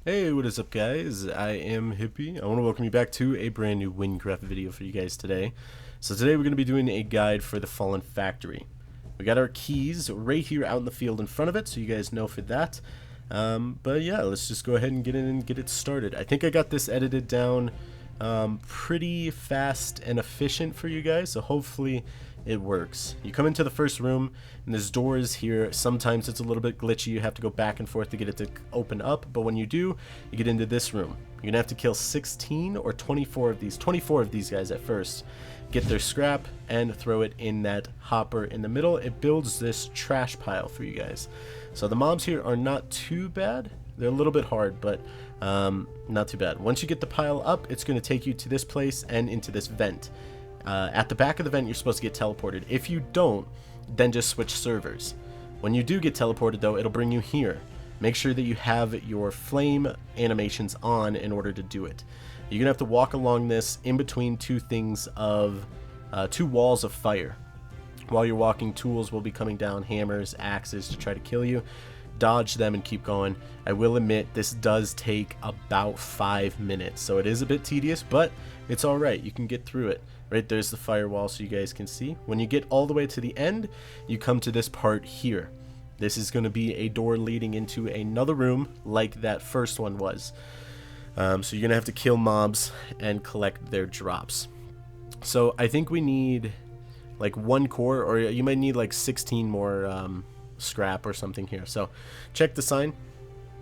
Hey, what is up guys? I am Hippie. I want to welcome you back to a brand new Wynncraft video for you guys today. So today we're going to be doing a guide for the Fallen Factory. We got our keys right here out in the field in front of it, so you guys know for that. But yeah, let's just go ahead and get in and get it started. I think I got this edited down pretty fast and efficient for you guys, so hopefully it works. You come into the first room and there's doors here. Sometimes it's a little bit glitchy, you have to go back and forth to get it to open up, but when you do, you get into this room. You're gonna have to kill 16 or 24 of these guys at first. Get their scrap and throw it in that hopper in the middle. It builds this trash pile for you guys. So the mobs here are not too bad. They're a little bit hard, but not too bad. Once you get the pile up, it's going to take you to this place and into this vent. At the back of the vent, you're supposed to get teleported. If you don't, then just switch servers. When you do get teleported, though, it'll bring you here. Make sure that you have your flame animations on in order to do it. You're going to have to walk along this in between two walls of fire. While you're walking, tools will be coming down, hammers, axes to try to kill you. Dodge them and keep going. I will admit this does take about 5 minutes, so it is a bit tedious, but it's alright. You can get through it. Right there's the firewall so you guys can see. When you get all the way to the end, you come to this part here. This is going to be a door leading into another room like that first one was. So you're going to have to kill mobs and collect their drops. So I think we need like 1 core, or you might need like 16 more scrap or something here. So check the sign,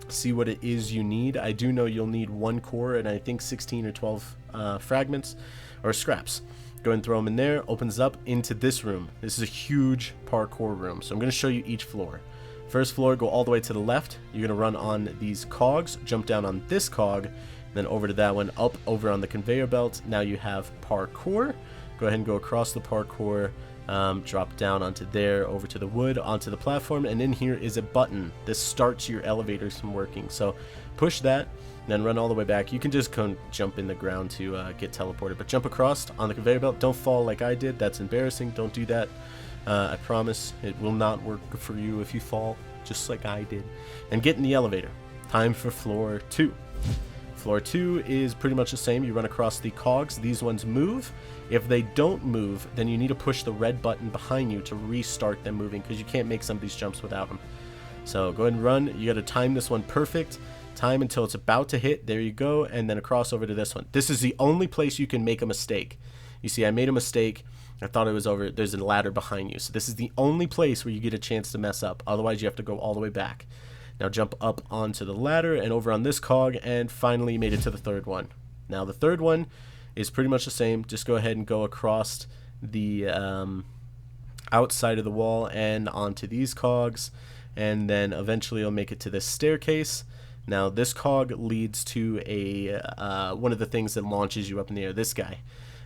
see what it is you need. I do know you'll need 1 core and I think 16 or 12 fragments or scraps. Go ahead and throw them in there. Opens up into this room. This is a huge parkour room, so I'm going to show you each floor. First floor, go all the way to the left. You're going to run on these cogs, jump down on this cog, then over to that one, up over on the conveyor belt. Now you have parkour. Go ahead and go across the parkour, drop down onto there, over to the wood, onto the platform, and in here is a button. This starts your elevators from working. So push that, then run all the way back. You can just jump in the ground to get teleported, but jump across on the conveyor belt. Don't fall like I did. That's embarrassing. Don't do that. I promise it will not work for you if you fall, just like I did. And get in the elevator. Time for floor 2. Floor 2 is pretty much the same. You run across the cogs. These ones move. If they don't move, then you need to push the red button behind you to restart them moving, because you can't make some of these jumps without them. So go ahead and run. You got to time this one perfect. Time until it's about to hit. There you go. And then across over to this one. This is the only place you can make a mistake. You see, I made a mistake. I thought it was over. There's a ladder behind you. So this is the only place where you get a chance to mess up. Otherwise, you have to go all the way back. Now jump up onto the ladder and over on this cog, and finally you made it to the third one. Now the third one is pretty much the same. Just go ahead and go across the outside of the wall and onto these cogs, and then eventually you'll make it to this staircase. Now this cog leads to a one of the things that launches you up in the air, this guy.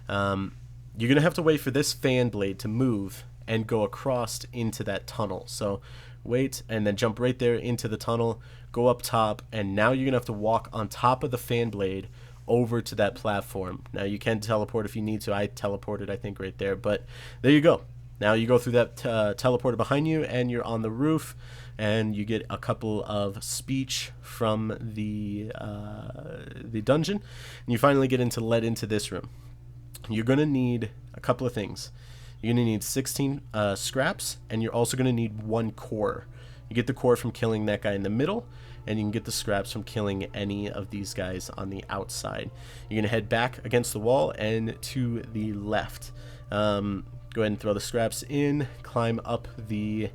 You're going to have to wait for this fan blade to move and go across into that tunnel. So wait, and then jump right there into the tunnel, go up top, and now you're going to have to walk on top of the fan blade over to that platform. Now you can teleport if you need to. I teleported, I think, right there, but there you go. Now you go through that teleporter behind you, and you're on the roof, and you get a couple of speech from the dungeon, and you finally get led into this room. You're going to need a couple of things. You're going to need 16 scraps, and you're also going to need 1 core. You get the core from killing that guy in the middle, and you can get the scraps from killing any of these guys on the outside. You're going to head back against the wall and to the left. Go ahead and throw the scraps in, climb up the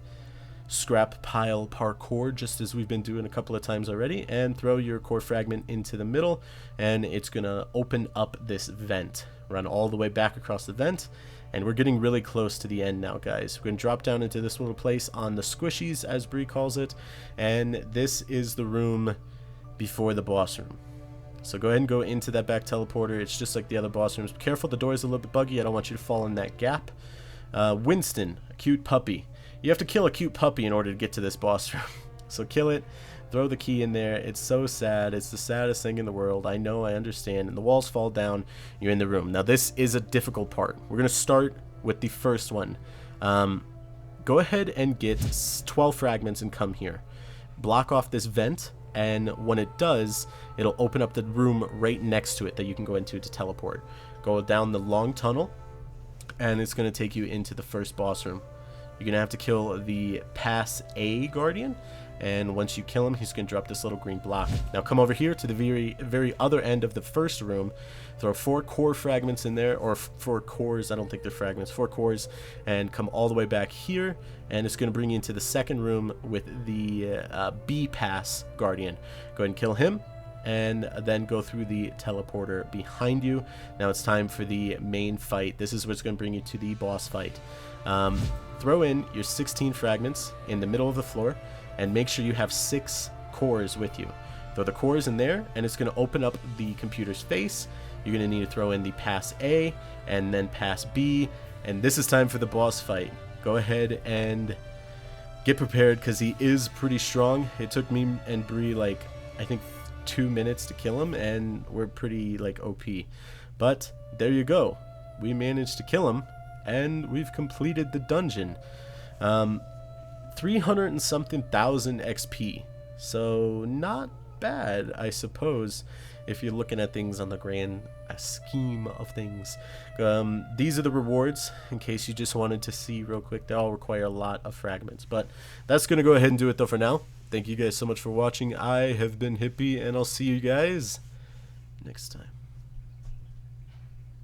scrap pile parkour, just as we've been doing a couple of times already, and throw your core fragment into the middle, and it's going to open up this vent. Run all the way back across the vent, and we're getting really close to the end now, guys. We're going to drop down into this little place on the squishies, as Bree calls it, and this is the room before the boss room. So go ahead and go into that back teleporter. It's just like the other boss rooms. Be careful, the door is a little bit buggy. I don't want you to fall in that gap. Winston, a cute puppy. You have to kill a cute puppy in order to get to this boss room. So kill it. Throw the key in there. It's so sad. It's the saddest thing in the world. I know, I understand. And the walls fall down. You're in the room. Now this is a difficult part. We're going to start with the first one. Go ahead and get 12 fragments and come here. Block off this vent and when it does, it'll open up the room right next to it that you can go into to teleport. Go down the long tunnel, and it's going to take you into the first boss room. You're going to have to kill the Pass A Guardian, and once you kill him, he's going to drop this little green block. Now come over here to the very other end of the first room, throw 4 core fragments in there, or 4 cores, I don't think they're fragments, 4 cores, and come all the way back here, and it's going to bring you into the second room with the B Pass Guardian. Go ahead and kill him, and then go through the teleporter behind you. Now it's time for the main fight. This is what's going to bring you to the boss fight. Throw in your 16 fragments in the middle of the floor, and make sure you have 6 cores with you. Throw the cores in there, and it's going to open up the computer's face. You're going to need to throw in the Pass A, and then Pass B, and this is time for the boss fight. Go ahead and get prepared, because he is pretty strong. It took me and Bree, like, I think 2 minutes to kill him, and we're pretty, like, OP. But there you go. We managed to kill him, and we've completed the dungeon. 300 and something thousand XP, so not bad, I suppose, if you're looking at things on the grand scheme of things. These are the rewards, in case you just wanted to see real quick. They all require a lot of fragments, but that's gonna go ahead and do it though for now. Thank you guys so much for watching. I have been Hippie, and I'll see you guys next time.